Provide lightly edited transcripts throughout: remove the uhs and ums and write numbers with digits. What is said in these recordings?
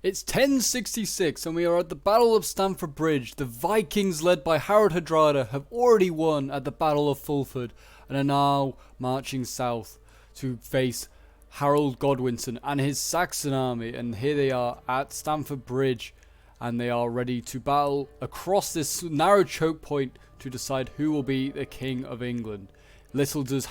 It's 1066 and we are at the Battle of Stamford Bridge. The Vikings, led by Harold Hardrada, have already won at the Battle of Fulford and are now marching south to face Harold Godwinson and his Saxon army. And here they are at Stamford Bridge and they are ready to battle across this narrow choke point to decide who will be the King of England. Little does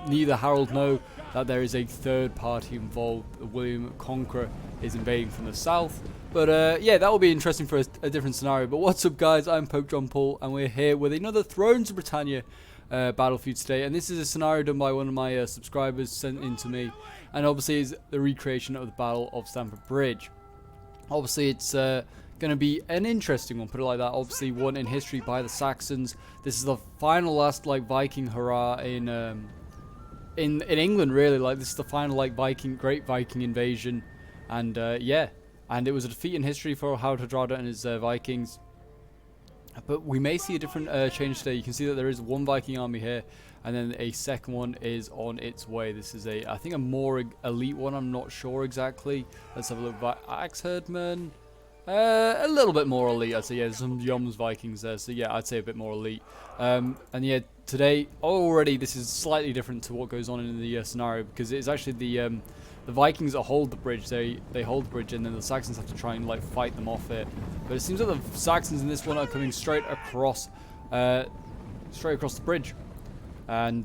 neither Harold know that there is a third party involved. William Conqueror is invading from the south. But yeah, that will be interesting for a different scenario. But what's up, guys? I'm PopeJohnPaul and we're here with another Thrones of Britannia battlefield today. And this is a scenario done by one of my subscribers sent in to me. And obviously it's the recreation of the Battle of Stamford Bridge. Obviously it's going to be an interesting one, put it like that. Obviously won in history by the Saxons. This is the final last Viking hurrah in England, really. This is the final great Viking invasion, and yeah, and it was a defeat in history for Harold Hardrada and his Vikings. But we may see a different change today. You can see that there is one Viking army here, and then a second one is on its way. This is I think a more elite one. I'm not sure exactly. Let's have a look. Axe Herdman. A little bit more elite, I'd say. Yeah, there's some Yoms Vikings there, so yeah, I'd say a bit more elite. And yeah, today already this is slightly different to what goes on in the scenario, because it's actually the Vikings that hold the bridge. They hold the bridge, and then the Saxons have to try and fight them off it. But it seems like the Saxons in this one are coming straight across the bridge, and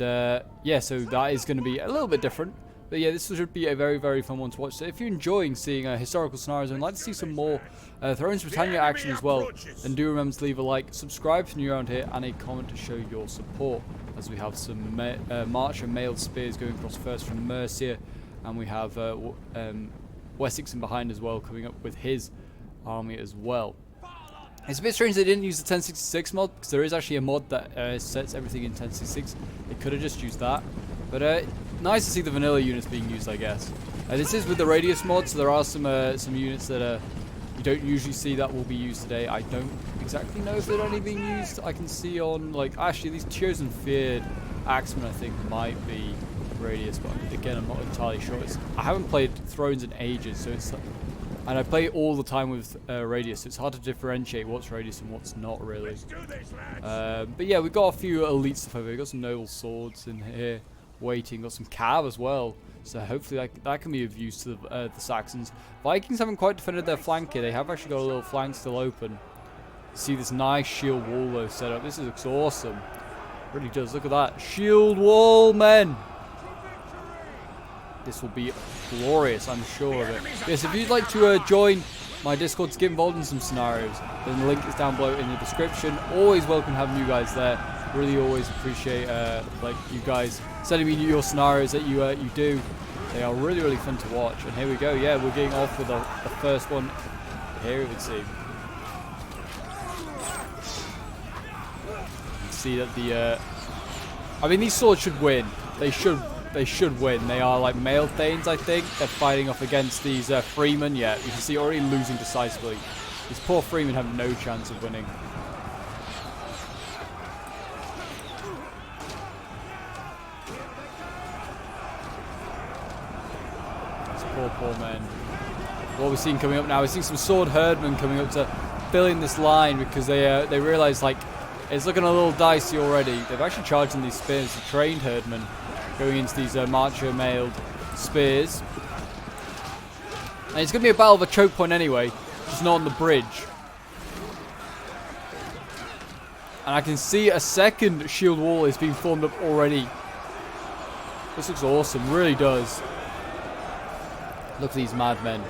yeah, so that is going to be a little bit different. But yeah, this should be a very, very fun one to watch. So if you're enjoying seeing historical scenarios and like to see some more Thrones of Britannia action as well, then do remember to leave a like, subscribe if you're around here, and a comment to show your support. As we have some Marcher mailed spears going across first from Mercia, and we have Wessex in behind as well, coming up with his army as well. It's a bit strange they didn't use the 1066 mod, because there is actually a mod that sets everything in 1066. They could have just used that. But nice to see the vanilla units being used, I guess. This is with the radius mod, so there are some units that you don't usually see that will be used today. I don't exactly know if they're only being used. I can see on, actually these Chosen Feared Axemen, I think, might be radius, but again, I'm not entirely sure. I haven't played Thrones in ages, so and I play all the time with radius, so it's hard to differentiate what's radius and what's not, really. But yeah, we've got a few elite stuff over here. We've got some noble swords in here waiting. Got some cav as well, so hopefully that can be of use to the Saxons. Vikings haven't quite defended their flank here. They have actually got a little flank still open. See this nice shield wall though set up. This looks awesome. It really does. Look at that shield wall, men. This will be glorious, I'm sure of it. Yes, if you'd like to join my Discord to get involved in some scenarios, then the link is down below in the description. Always welcome having you guys there. Really always appreciate you guys sending me your scenarios that you do. They are really, really fun to watch. And here we go. Yeah, we're getting off with the first one here, it would seem. You can see that I mean, these swords should win. They should win. They are male Thanes, I think. They're fighting off against these Freemen. Yeah, you can see already losing decisively. These poor Freemen have no chance of winning. Poor men. What we're seeing coming up now, we're seeing some sword herdmen coming up to fill in this line, because they realise it's looking a little dicey already. They've actually charged in these spears, the trained herdmen going into these Marcher mailed spears. And it's going to be a battle of a choke point anyway, just not on the bridge. And I can see a second shield wall is being formed up already. This looks awesome, really does. Look at these madmen.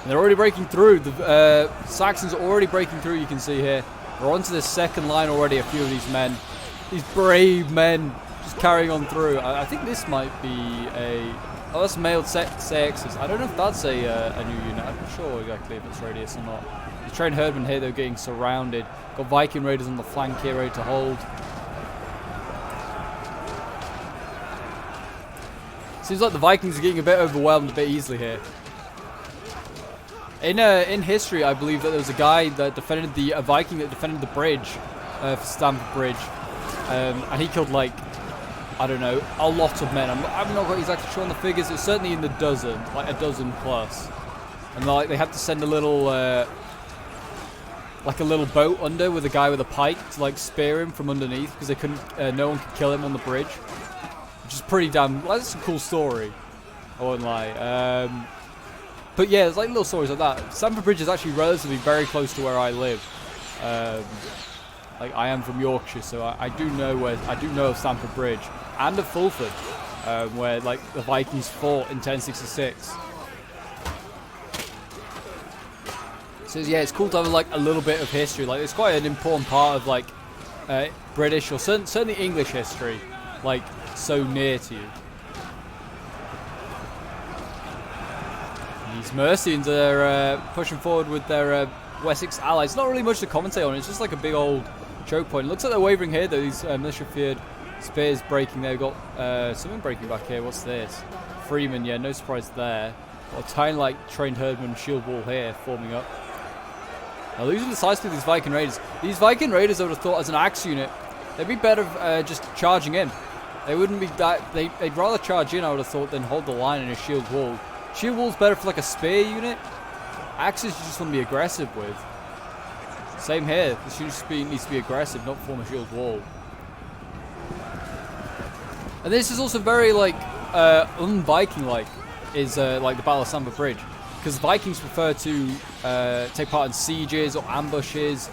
And they're already breaking through. The Saxons are already breaking through, you can see here. We're onto the second line already, a few of these men. These brave men just carrying on through. I think this might be oh, that's mailed CXs. I don't know if that's a new unit. I'm not sure exactly if it's radius or not. The trained herdmen here, they're getting surrounded. Got Viking raiders on the flank here, ready to hold. Seems like the Vikings are getting a bit overwhelmed a bit easily here. In history, I believe that there was a guy that defended a Viking that defended the bridge for Stamford Bridge, and he killed I don't know, a lot of men. I'm not quite exactly sure on the figures. It's certainly in the dozen, like a dozen plus. And like they had to send a little, like a little boat under with a guy with a pike to like spear him from underneath because they couldn't, no one could kill him on the bridge. Which is pretty damn, like, that's a cool story. I won't lie. But yeah, there's like little stories like that. Stamford Bridge is actually relatively very close to where I live. Like I am from Yorkshire, so I do know of Stamford Bridge and of Fulford, where like the Vikings fought in 1066. So yeah, it's cool to have like a little bit of history. Like it's quite an important part of like British or certainly English history, like so near to you. These Mercians are pushing forward with their Wessex allies. Not really much to commentate on. It's just like a big old choke point. It looks like they're wavering here though. These militia-feared spears breaking there. We've got something breaking back here. What's this? Freeman, yeah, no surprise there. Got a tiny like trained herdman shield wall here forming up. Now losing decisively these Viking raiders. These Viking raiders I would have thought as an axe unit, they'd be better just charging in. They wouldn't be that, they'd rather charge in I would have thought than hold the line in a shield wall. Shield wall's better for like a spear unit. Axes you just want to be aggressive with. Same here. This unit needs to be aggressive, not form a shield wall. And this is also very like un-Viking-like, is like the Battle of Stamford Bridge, because Vikings prefer to take part in sieges or ambushes,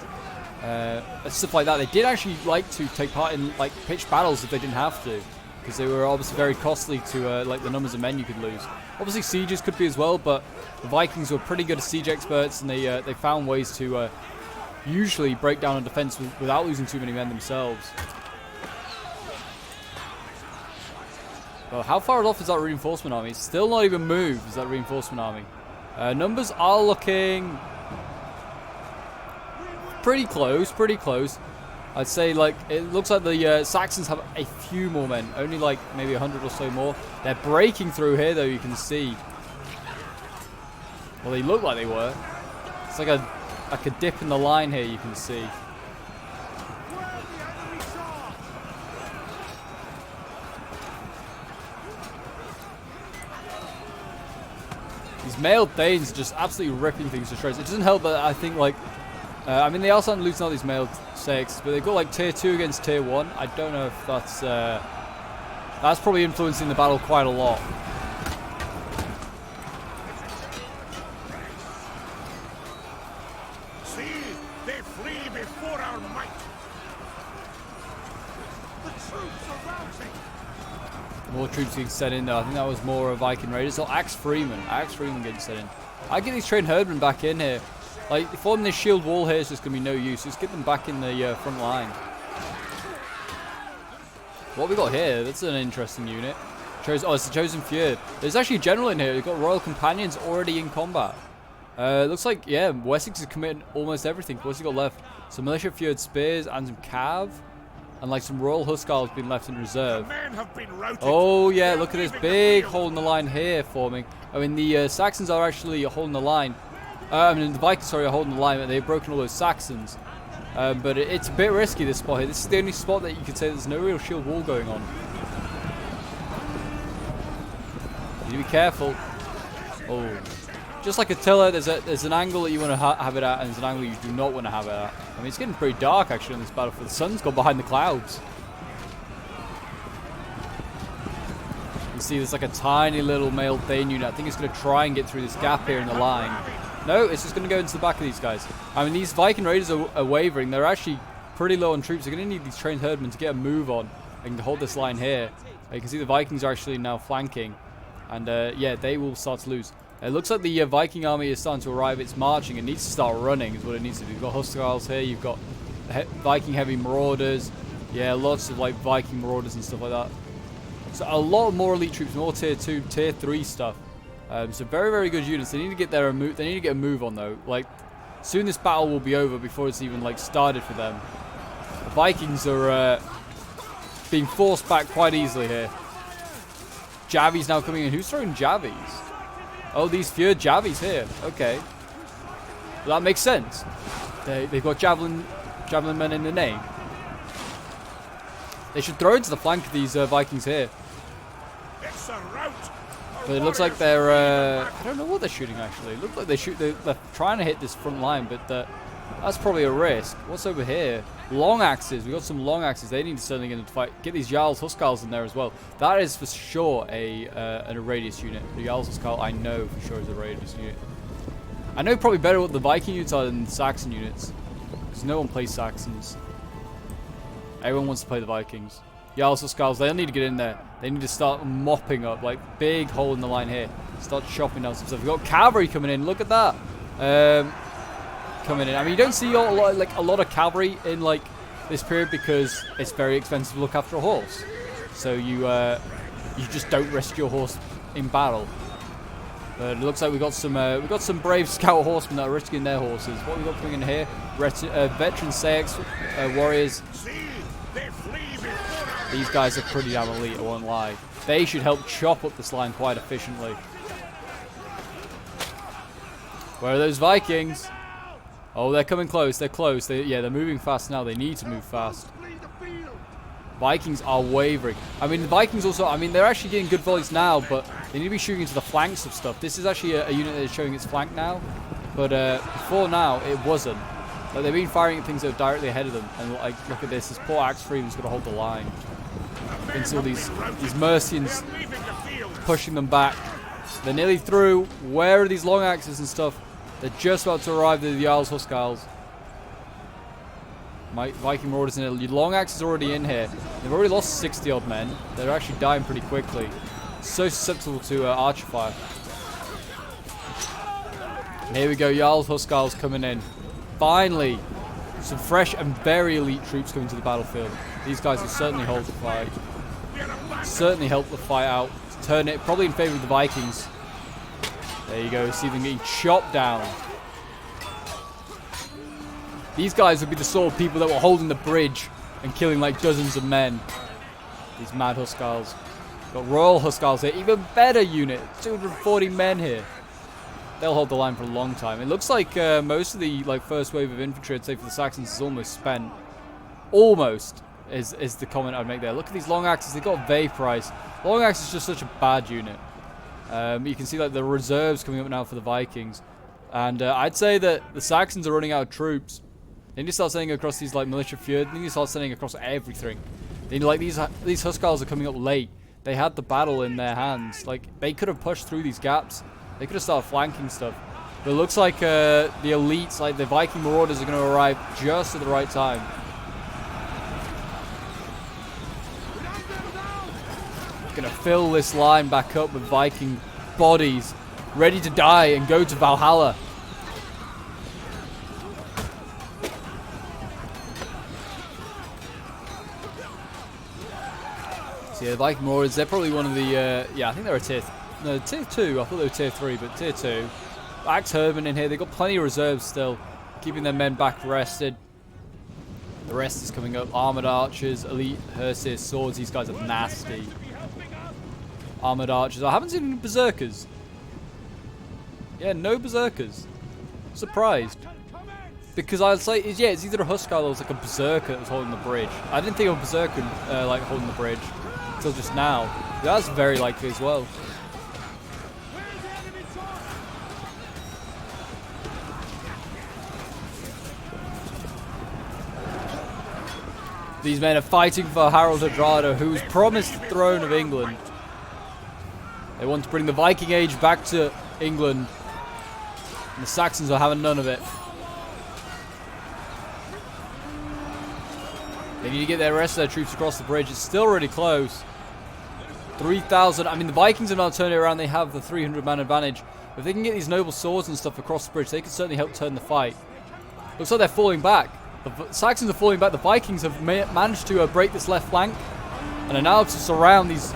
stuff like that. They did actually like to take part in like pitched battles if they didn't have to, because they were obviously very costly to like the numbers of men you could lose. Obviously sieges could be as well, but the Vikings were pretty good as siege experts, and they found ways to usually break down a defense without losing too many men themselves. Well, how far off is that reinforcement army? It's still not even moved, is that reinforcement army. Numbers are looking pretty close, pretty close. I'd say like it looks like the Saxons have a few more men, only like maybe 100 or so more. They're breaking through here though, you can see. Well, they look like they were. It's like a dip in the line here, you can see. These mailed Danes are just absolutely ripping things to shreds. It doesn't help that I think like I mean, they also aren't losing all these mailed 6, but they've got like tier 2 against tier 1. I don't know if that's probably influencing the battle quite a lot. See, they flee before our might. The troops are rousing. More troops getting sent in though. I think that was more Viking raiders. Or Axe Freeman getting sent in. I get these trained herdmen back in here. Like, forming this shield wall here is just going to be no use. Just get them back in the front line. What we got here? That's an interesting unit. Oh, it's the Chosen Feared. There's actually a general in here. We've got Royal Companions already in combat. Looks like, yeah, Wessex is committing almost everything. What's he got left? Some Militia Feared Spears and some Cav. And like some Royal Huscarls been left in reserve. Oh, yeah, look at this big hole in the line here forming. I mean, the Saxons are actually holding the line. I mean, the Vikings, sorry, are holding the line, but they've broken all those Saxons. But it's a bit risky, this spot here. This is the only spot that you could say there's no real shield wall going on. You need to be careful. Oh. Just like Attila, there's an angle that you want to have it at, and there's an angle you do not want to have it at. I mean, it's getting pretty dark, actually, on this battlefield. The sun's gone behind the clouds. You can see there's like a tiny little male Thane unit. I think it's going to try and get through this gap here in the line. No, it's just going to go into the back of these guys. I mean, these Viking raiders are wavering. They're actually pretty low on troops. They're going to need these trained herdmen to get a move on and hold this line here. You can see the Vikings are actually now flanking. And, yeah, they will start to lose. It looks like the Viking army is starting to arrive. It's marching. It needs to start running is what it needs to do. You've got Huscarls here. You've got Viking heavy marauders. Yeah, lots of, like, Viking marauders and stuff like that. So a lot more elite troops, more tier 2, tier 3 stuff. So very, very good units. They need to get their move. They need to get a move on though. Like, soon this battle will be over before it's even like started for them. The Vikings are being forced back quite easily here. Javies now coming in. Who's throwing Javies? Oh, these feared Javies here. Okay, well, that makes sense. They've got javelin men in the name. They should throw into the flank of these Vikings here. It's a rout. But it looks like they're, I don't know what they're shooting actually. It looks like they're trying to hit this front line, but that's probably a risk. What's over here? Long axes. We got some long axes. They need to certainly get into the fight. Get these Jarls Huskarls in there as well. That is for sure a radius unit. The Jarls Huskarl, I know for sure is a radius unit. I know probably better what the Viking units are than the Saxon units, because no one plays Saxons. Everyone wants to play the Vikings. Jarls Huskarls, they'll need to get in there. They need to start mopping up, like big hole in the line here. Start chopping down some stuff. We've got cavalry coming in. Look at that. Coming in. I mean, you don't see a lot of cavalry in like this period because it's very expensive to look after a horse. So you just don't risk your horse in battle. But it looks like we've got some brave scout horsemen that are risking their horses. What we got coming in here? Veteran Saix warriors. These guys are pretty damn elite, I won't lie. They should help chop up this line quite efficiently. Where are those Vikings? Oh, they're coming close. They're close. They're moving fast now. They need to move fast. Vikings are wavering. I mean, the Vikings also, I mean, they're actually getting good volleys now, but they need to be shooting into the flanks of stuff. This is actually a unit that is showing its flank now, but before now, it wasn't. Like, they've been firing at things that are directly ahead of them, and like, look at this. This poor axe freeman's got to hold the line. You can see all these Mercians pushing them back. They're nearly through. Where are these long axes and stuff? They're just about to arrive at the Jarls Huskarls. Viking Marauders in it. Long axes are already in here. They've already lost 60 odd men. They're actually dying pretty quickly. So susceptible to archer fire. And here we go. Jarls Huskarls coming in. Finally, some fresh and very elite troops coming to the battlefield. These guys will certainly hold the fight. Certainly help the fight out. Turn it probably in favor of the Vikings. There you go. See them getting chopped down. These guys would be the sort of people that were holding the bridge and killing like dozens of men. These mad Huskarls. Got Royal Huskarls here. Even better unit. 240 men here. They'll hold the line for a long time. It looks like most of the first wave of infantry, I'd say for the Saxons, is almost spent. Almost is the comment I'd make there. Look at these long axes. They got vaporized. Long axe is just such a bad unit. You can see like the reserves coming up now for the Vikings, and I'd say that the Saxons are running out of troops. They need to start sending across these like militia fjord. They need to start sending across everything. They need, like these Huskarls are coming up late. They had the battle in their hands. Like they could have pushed through these gaps. They could have started flanking stuff. But it looks like the elites, like the Viking Marauders, are going to arrive just at the right time. Going to fill this line back up with Viking bodies, ready to die and go to Valhalla. So yeah, the Viking Marauders, they're probably one of the, yeah, I think they're a tier 2. I thought they were tier 3, but tier 2. Axe Herman in here. They've got plenty of reserves still, keeping their men back rested. The rest is coming up. Armoured Archers, Elite Hersis, Swords. These guys are nasty. Armoured Archers. I haven't seen any Berserkers. Yeah, no Berserkers. Surprised. Because I'd say, yeah, it's either a Huskarl or it's like a Berserker that was holding the bridge. I didn't think of a Berserker like holding the bridge until just now. That's very likely as well. These men are fighting for Harold Hardrada, who's promised the throne of England. They want to bring the Viking Age back to England. And the Saxons are having none of it. They need to get the rest of their troops across the bridge. It's still really close. 3,000. I mean, the Vikings have now turned it around. They have the 300-man advantage. If they can get these noble swords and stuff across the bridge, they can certainly help turn the fight. Looks like they're falling back. The Saxons are falling back. The Vikings have managed to break this left flank and are now to surround these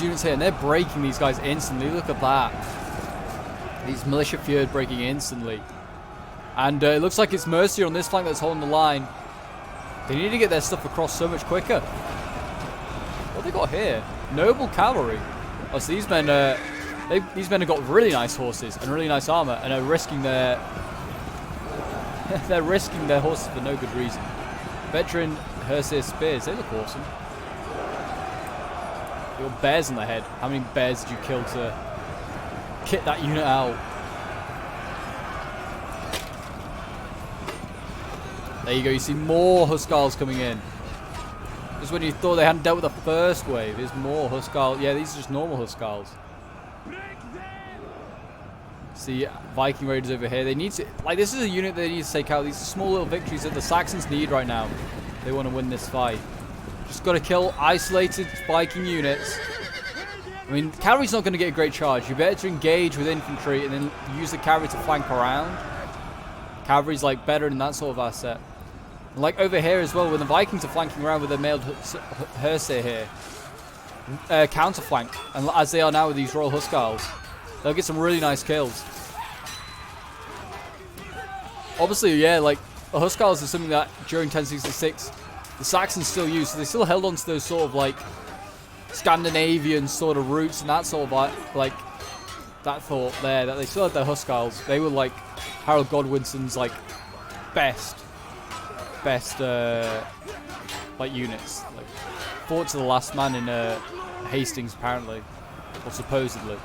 units here, and they're breaking these guys instantly. Look at that. These militia fjord breaking instantly. And it looks like it's Mercia on this flank that's holding the line. They need to get their stuff across so much quicker. What have they got here? Noble cavalry. Oh, so these men have got really nice horses and really nice armor, and are risking their they're risking their horses for no good reason. Veteran Hersis spears. They look awesome. They got bears on their head. How many bears did you kill to kit that unit out? There you go. You see more Huskarls coming in. Just when you thought they hadn't dealt with the first wave, there's more Huskarls. Yeah, these are just normal Huskarls. See Viking Raiders over here. They need to, like, this is a unit they need to take out. These are small little victories that the Saxons need right now. They want to win this fight. Just got to kill isolated Viking units. I mean, cavalry's not going to get a great charge. You're better to engage with infantry and then use the cavalry to flank around. Cavalry's like better than that sort of asset. And like over here as well, when the Vikings are flanking around with their mailed Hersir here, counter flank, and as they are now with these Royal Huskarls, they'll get some really nice kills. Obviously, yeah, like the Huskarls is something that during 1066 the Saxons still used, so they still held on to those sort of like Scandinavian sort of roots and that sort of like that thought there, that they still had their Huskarls. They were like Harold Godwinson's like best like units, like fought to the last man in Hastings apparently, or supposedly.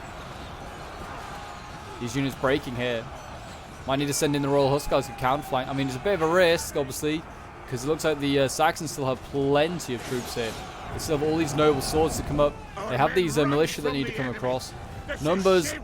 These units breaking here. Might need to send in the Royal Huskarls to counterflank. I mean, it's a bit of a risk, obviously, because it looks like the Saxons still have plenty of troops here. They still have all these noble swords to come up. They have these militia that need to come across. Numbers,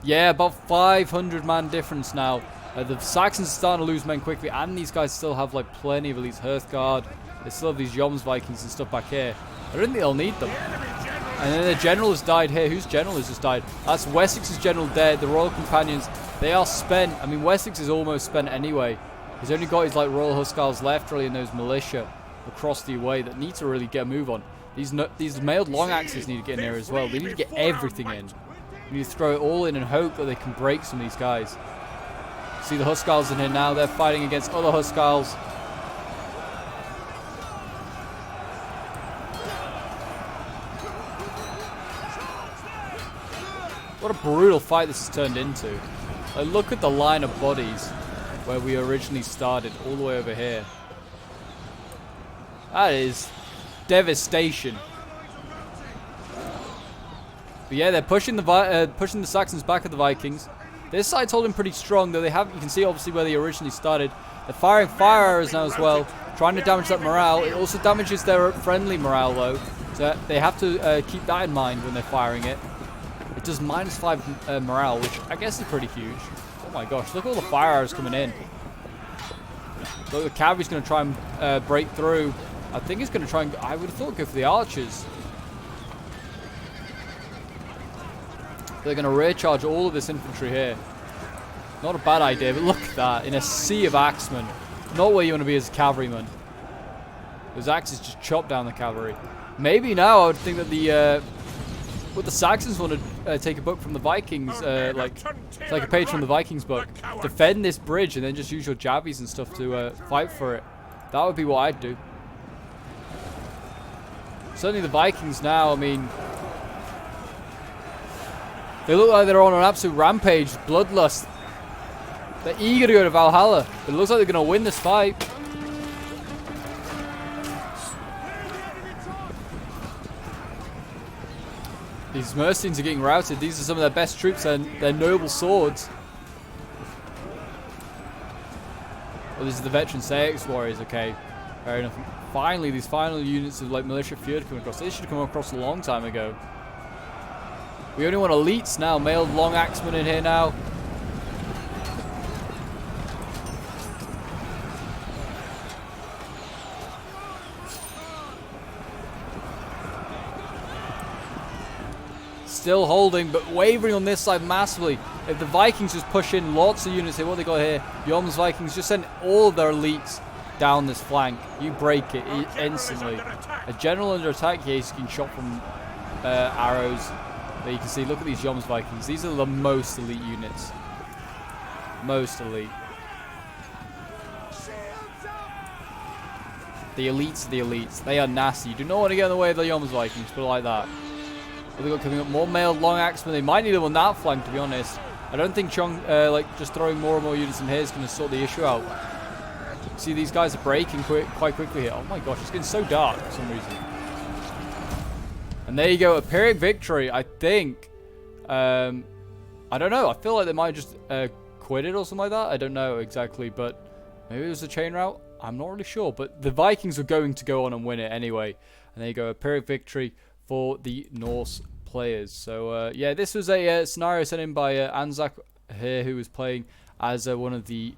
yeah, about 500 man difference now. The Saxons are starting to lose men quickly, and these guys still have like plenty of elite Hearthguard. They still have these Joms Vikings and stuff back here. I don't think they'll need them. And then the general has died here. Whose general has just died? That's Wessex's general dead. The Royal Companions, they are spent. I mean, Wessex is almost spent anyway. He's only got his like Royal Huskarls left really in those militia across the way that need to really get a move on. These mailed long axes need to get in there as well. They need to get everything in. You need to throw it all in and hope that they can break some of these guys. See the Huskarls in here now. They're fighting against other Huskarls. What a brutal fight this has turned into. Like, look at the line of bodies where we originally started, all the way over here. That is devastation. But yeah, they're pushing the Saxons back at the Vikings. This side's holding pretty strong, though. They have, you can see obviously where they originally started. They're firing fire arrows now as well, trying to damage that morale. It also damages their friendly morale though, so they have to keep that in mind when they're firing it. It does -5 morale, which I guess is pretty huge. Oh my gosh, look at all the fire arrows coming in. Look, the cavalry's going to try and break through. I think it's going to try and, I would have thought, go for the archers. They're going to rear charge all of this infantry here. Not a bad idea, but look at that. In a sea of axemen. Not where you want to be as a cavalryman. Those axes just chop down the cavalry. Maybe now I would think that the what the Saxons want to take a book from the Vikings, like a page from the Vikings book. Defend this bridge and then just use your jabbies and stuff to fight for it. That would be what I'd do. Certainly the Vikings now, I mean, they look like they're on an absolute rampage, bloodlust. They're eager to go to Valhalla, but it looks like they're going to win this fight. These Mercians are getting routed. These are some of their best troops and their noble swords. Oh, this is the veteran Saix warriors. Okay, fair enough. Finally, these final units of like militia Fjord come across. They should have come across a long time ago. We only want elites now. Mailed long axemen in here now. Still holding, but wavering on this side massively. If the Vikings just push in lots of units here, what they got here? Joms Vikings just send all of their elites down this flank. You break it instantly. A general under attack here is getting shot from arrows. But you can see, look at these Joms Vikings. These are the most elite units. Most elite. The elites are the elites. They are nasty. You do not want to get in the way of the Joms Vikings, put it like that. What they got coming up? More mailed long axemen. They might need them on that flank, to be honest. I don't think like just throwing more and more units in here is going to sort the issue out. See, these guys are breaking quite quickly here. Oh my gosh, it's getting so dark for some reason. And there you go, a Pyrrhic victory. I think, I don't know. I feel like they might just quit it or something like that. I don't know exactly, but maybe it was a chain route. I'm not really sure, but the Vikings were going to go on and win it anyway. And there you go, a Pyrrhic victory for the Norse players. So, yeah, this was a scenario sent in by Anzac here, who was playing as one of the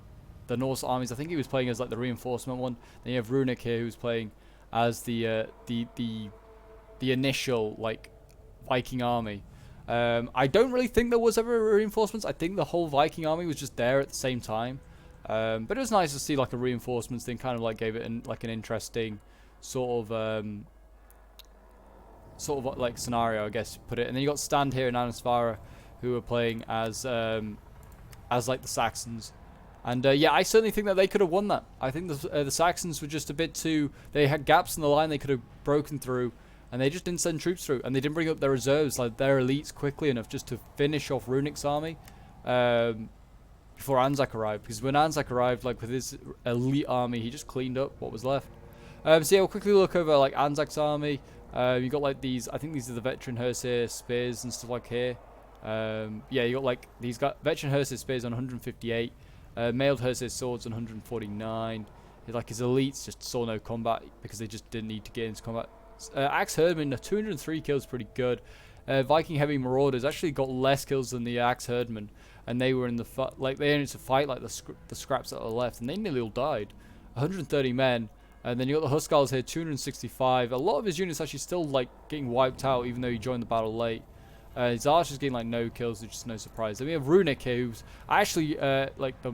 Norse armies. I think he was playing as like the reinforcement one. Then you have Runic here, who's playing as the initial like Viking army. I don't really think there was ever reinforcements. I think the whole Viking army was just there at the same time. But it was nice to see like a reinforcements thing. Kind of like gave it an interesting sort of like scenario, I guess, put it. And then you got Stand here and Anasvara, who are playing as like the Saxons. And yeah, I certainly think that they could have won that. I think the Saxons were just a bit too... They had gaps in the line they could have broken through, and they just didn't send troops through. And they didn't bring up their reserves, like their elites, quickly enough just to finish off Runic's army before Anzac arrived. Because when Anzac arrived, like with his elite army, he just cleaned up what was left. So yeah, we'll quickly look over like Anzac's army. You got like these... I think these are the veteran Herse spears and stuff like here. Yeah, you got like these veteran Herse spears on 158. Mailed Herse swords on 149. Like his elites just saw no combat because they just didn't need to get into combat. Axe Herdman, 203 kills, pretty good. Viking heavy marauders actually got less kills than the Axe Herdman, and they were in the they only to fight like the scraps that are left, and they nearly all died. 130 men, and then you got the Huskarls here, 265. A lot of his units actually still like getting wiped out, even though he joined the battle late. His archers getting like no kills, which is no surprise. Then we have Runic here, who's actually like the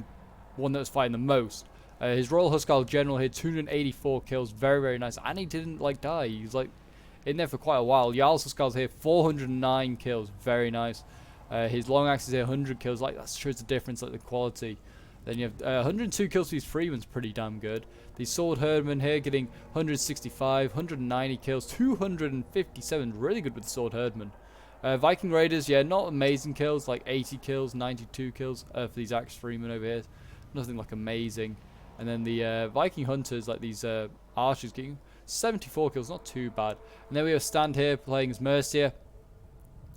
one that was fighting the most. His Royal Huskarl General here, 284 kills, very, very nice. And he didn't like die. He was like in there for quite a while. Jarl's Huskarls here, 409 kills, very nice. His Long Axes here, 100 kills. Like that shows the difference, like the quality. Then you have 102 kills for these Freeman's pretty damn good. The Sword Herdman here getting 165, 190 kills, 257, really good with the Sword Herdman. Viking Raiders, yeah, not amazing kills, like 80 kills, 92 kills for these Axe Freemen over here. Nothing like amazing. And then the Viking Hunters, like these archers, getting 74 kills, not too bad. And then we have Stand here playing as Mercia.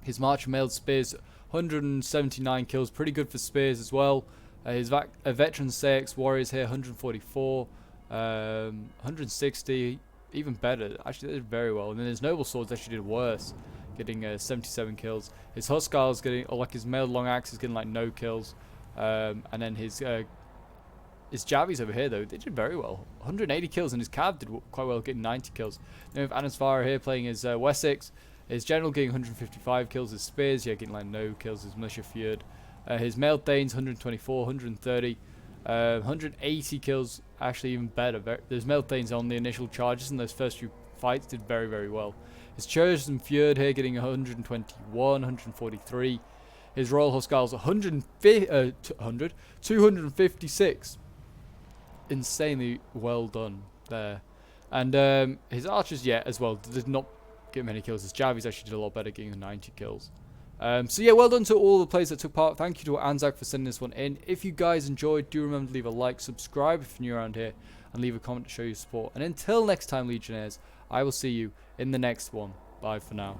His March Mailed Spears, 179 kills, pretty good for spears as well. His Veteran Saix Warriors here, 144, 160, even better. Actually, they did very well. And then his Noble Swords actually did worse, getting 77 kills. His Huskarls getting, or like his Mailed Long Axe is getting like no kills. And then his Javis over here though, they did very well, 180 kills, and his Cav did quite well, getting 90 kills. Then we have Anasvara here playing as Wessex. His General getting 155 kills. His Spears, yeah, getting like no kills. His Militia Fjord. His Mailed Thanes 124, 130, 180 kills, actually even better. There's Mailed Thanes on the initial charges, and those first few fights did very, very well. His Chosen Fjord here getting 121, 143. His Royal Huskarls 256. Insanely well done there. And his archers, yeah, as well, did not get many kills. His Javis actually did a lot better, getting 90 kills. So yeah, well done to all the players that took part. Thank you to Anzac for sending this one in. If you guys enjoyed, do remember to leave a like, subscribe if you're new around here, and leave a comment to show your support. And until next time, Legionnaires, I will see you in the next one. Bye for now.